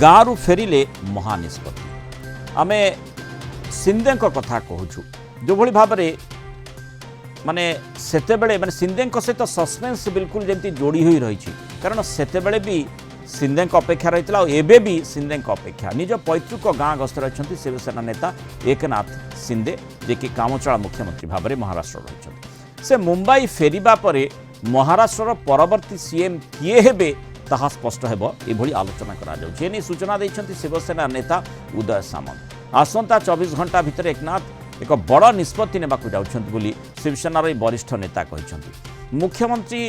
गाँव फेरिले महानिष्पत्ति आमे सिंधे कथा कहूँ जो भली भाव में माने सेतेबेले माने सिंधे सहित सस्पेंस बिल्कुल जमी जोड़ी हुई रही कारण सेतेबेले भी सिंधे अपेक्षा रही एबे भी सिंधे अपेक्षा निज पैतृक गाँ गस्तर अच्छा शिवसेना नेता एकनाथ सिंधे जे कि कामचला मुख्यमंत्री भाव में महाराष्ट्र रही से मुंबई फेरिबा परे महाराष्ट्र परवर्ती सीएम किए हेबे ताहा स्पष्ट हेबो एभली आलोचना करा जाउछि एनी सूचना दैछन्ति शिवसेना नेता उदय सामंत आसंता 24 घंटा भितर एकनाथ एक बड़ निष्पत्ति नेबाकु जाउछन्ति बोली शिवसेनार वरिष्ठ नेता कहिछन्ति मुख्यमंत्री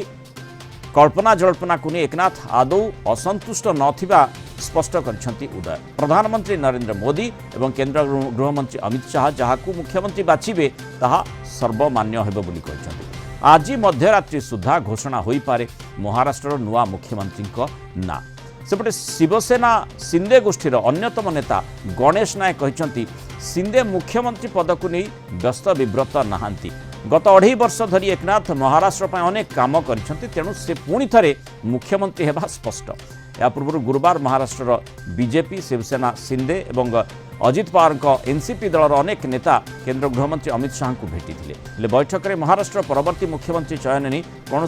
कल्पना जल्पना को नहीं एकनाथ आदौ असंतुष्ट नथिबा स्पष्ट करिछन्ति उदय प्रधानमंत्री नरेंद्र मोदी एवं केंद्र गृहमंत्री अमित शाह जहाकू मुख्यमंत्री बाछिबे ताहा सर्वमान्य हेबो बोली कहिछन्ति आज मध्यरात्रि सुधा घोषणा होई पारे महाराष्ट्र नुआ मुख्यमंत्री ना सेपटे शिवसेना सिंधे गोष्ठीर अन्यतम नेता गणेश नायक कहते सिंधे मुख्यमंत्री पद को नहीं व्यस्त विव्रत नहांती गत 2.5 वर्ष धरी एकनाथ महाराष्ट्र पर अनेक काम करछन्ति तेणु से पुणी थरे मुख्यमंत्री हेबा स्पष्ट या पूर्व गुरुवार महाराष्ट्र बीजेपी शिवसेना सिंधे एवं अजित पवार एनसीपी दलर अनेक नेता केंद्र गृहमंत्री अमित शाह को भेटी बैठक में महाराष्ट्र परवर्ती मुख्यमंत्री चयन नहीं कौन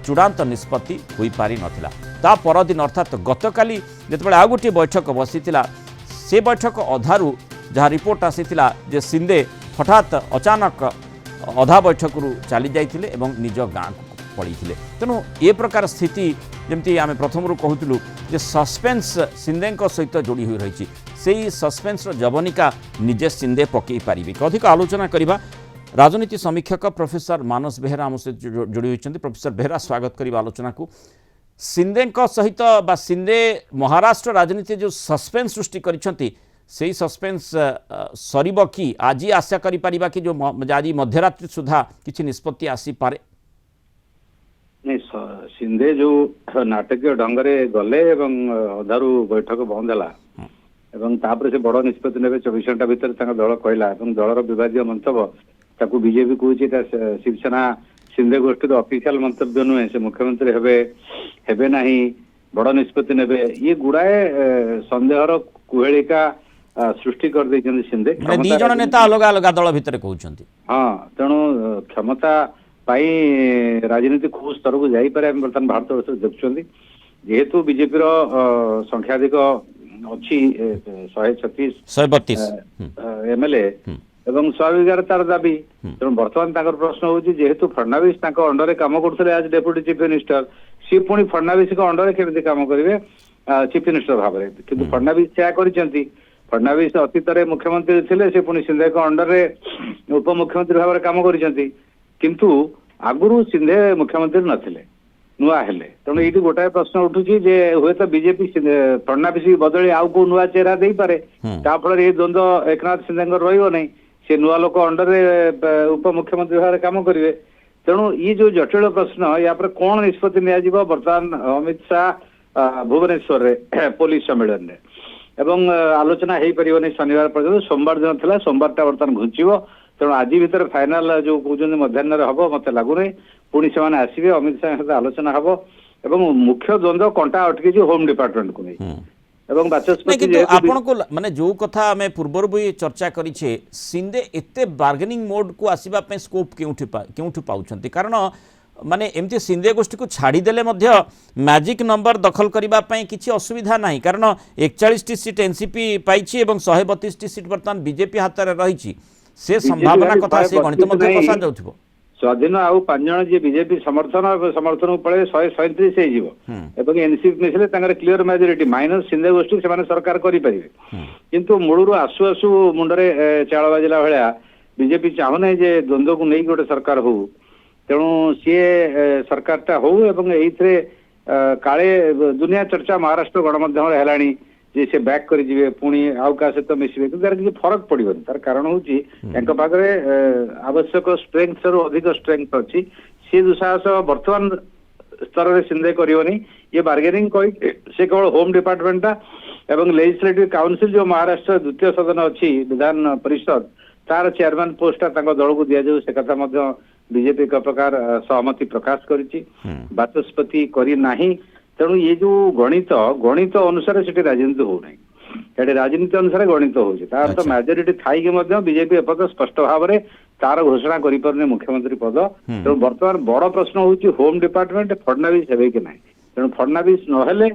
चूड़ांत निष्पत्ति हो पारि नथिला ता परदिन अर्थात गतकाली जितेबाला आउ गोटे बैठक बसी से बैठक अधारू जहाँ रिपोर्ट आसीथिला जे सिंधे हठात अचानक अधा बैठक चली जाइथिले एवं निज गाँ को पड़ी तेणु ए प्रकार स्थिति जमती आम प्रथम कहूलु जे सस्पेंस सिंधे सहित जोड़ी हुई रही से सस्पेंस जवनिका निजे सिंधे पकई पारि अधिक आलोचना करवा राजनीति समीक्षक प्रोफेसर मानस बेहेरा आम सहित जोड़ी होती प्रोफेसर बेहेरा स्वागत करवा आलोचना को सिंधे सहित बा सिंधे महाराष्ट्र राजनीति जो सस्पेंस सृष्टि करिसेंती से सस्पेंस सरीब कि आज आशा करि परिबा कि जो आज मध्यरात्रि सुधा किछि निष्पत्ति आसी पारे नहीं सिंधे जो नाटकीय ढंगरे गले एवं अधारू बैठक बंद है एवं तापर से बड़ निष्पत्ति ने 24 घंटा भितर दल कहला दलर विवादीय मंतव्य ताकू बीजेपी कहूँ शिवसेना सिंधे गोष्ठी ऑफिशियल मंतव्य नुहे से मुख्यमंत्री हेबे नहीं बड़ निष्पत्ति ने ये गुड़ाए संदेहर कुहेलिका सृष्टि कर देछन सिंधे दी जण नेता अलग अलग दल भितर कहउछन्ति हां तेणु क्षमता पाई राजनीति खूब स्तर को जाई पारे बर्तमान भारत वर्ष देखुछन्ति जेहेतु बीजेपी रो संख्याधिक अछि 136 एमएलए एवं स्वाभिकार तार दाबी तेणु बर्तमान ताकर प्रश्न होउछि जेहेतु फडणवीस ताको अंडर रे काम करथले आज डेप्यूटी चीफ मिनिस्टर सी पुणी फडणवीस को अंडर रे केमि काम करिवे चीफ मिनिस्टर भाव में किंतु फडणवीस क्या करिसेंति फडणवीस अतीत मुख्यमंत्री थे से पुणी सिंधे को अंडर रे उपमुख्यमंत्री भाव में काम करिसेंति किंतु आगुरु सिंधे मुख्यमंत्री नथिले नुआ हेले तेणु ये गोटाए प्रश्न उठुची जे हुए तो बीजेपी फडणवीस बदली आउ को नुआ चेहरा दे पारे ताफल ये द्वंद्व एकनाथ सिंधे रहिबो नहीं से नुआ लोक अंडर रे उपमुख्यमंत्री भाव में काम करिवे तेणु ये जो जटिल प्रश्न या पर कौन निष्पत्ति निया बर्तमान अमित शाह भुवनेश्वर रे पुलिस सम्मेलन रे एवं आलोचना हो पार शनिवार पर्यटन सोमवार दिन था सोमवार बर्तमान घुंचब तेणु आज भर फाइनाल जो कहते मध्याह्न हम मत लगुनि पुणी से आसवे अमित शाह सहित आलोचना हम एवं मुख्य द्वंद्व कंटा अटकी होम डिपार्टमेंट को नहीं एवं बाचस्पति आपण को माने जो कथा आमे पूर्वर भी चर्चा करिछे सिंधे एते बार्गेनिंग मोड को आसीबा पे स्कोप केउठु पाउछंती कारण माने एमती सिंधे गोष्ठी को छाड़ीदेले मैजिक नंबर दखल करने किसी असुविधा ना कारण 41 टी सीट एनसीपी पाई और 132 टी सीट बर्तमान बीजेपी हाथ में रही से संभावना कथा से गणित कषा जाउथिबो स्वाधीन आउ 5 जन जी बीजेपी समर्थन पड़े 137 हो एनसीपी मिसले क्लीयर मेजोरिटी माइनस सिंधे गोष्ठी से सरकार करें किंतु मूलरू आसु आसु मुंडरे चाल बाजिला भाया बीजेपी चाहूना जे द्वंद्व को नहीं गोटे सरकार हो तेणु सी सरकारटा हो ये काले दुनिया चर्चा महाराष्ट्र गणमाध्यम है जे से बैक कर पुणी आउ का सहित मिसवे किसी फरक पड़े तार कारण हूँ पाखे आवश्यक स्ट्रेंथ रु अधिक स्ट्रेंथ अच्छी सी दुसाहस बर्तमान स्तर में सिंधे करनी ये बार्गेनिंग कही से केवल होम डिपार्टमेंटा एवं लेजिस्लेटिव काउंसिल जो महाराष्ट्र द्वितीय सदन अच्छी विधान परिषद तार चेयरमैन पोस्टा दल को दि जाऊ से कथा बीजेपी एक प्रकार सहमति प्रकाश करी बाचस्पति करी नाही ତେଣୁ ये जो गणित गणित अनुसार सेठी राजनीति हो नहीं एटे राजनीति अनुसार गणित होଉଛି तार तो अच्छा। मेजोरिटी थाई के मध्य बीजेपी एपद स्पष्ट भाव में तार घोषणा करि परने मुख्यमंत्री पद तेणु वर्तमान बड़ प्रश्न होଉଛି होम डिपार्टमेंट फडणवीस हेबे कि नहीं तेणु फडणवीस नहेले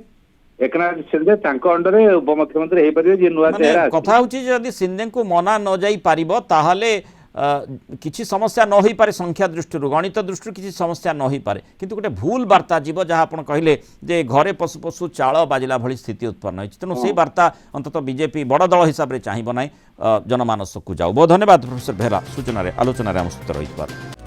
एकनाथ शिंदे तांको अंडर उपमुख्यमंत्री हे परिबे जे नुआ माने चेहरा कथा होची जदि सिंधे को मना न जाई पारिबो ताहले किसी समस्या न होई पारे संख्या दृष्टि गणित दृष्टि किसी समस्या न होई पारे किंतु गोटे भूल वार्ता जीव जहाँ आप कहले जे घरे पशु पशु चाल बाजिला भली स्थिति उत्पन्न होती तेणु से वार्ता अंतत बीजेपी बड़ दल हिसाब से चाहब ना जनमानस को जाऊ बहुत धन्यवाद प्रोफेसर बेहरा सूचना आलोचन आम सहित रही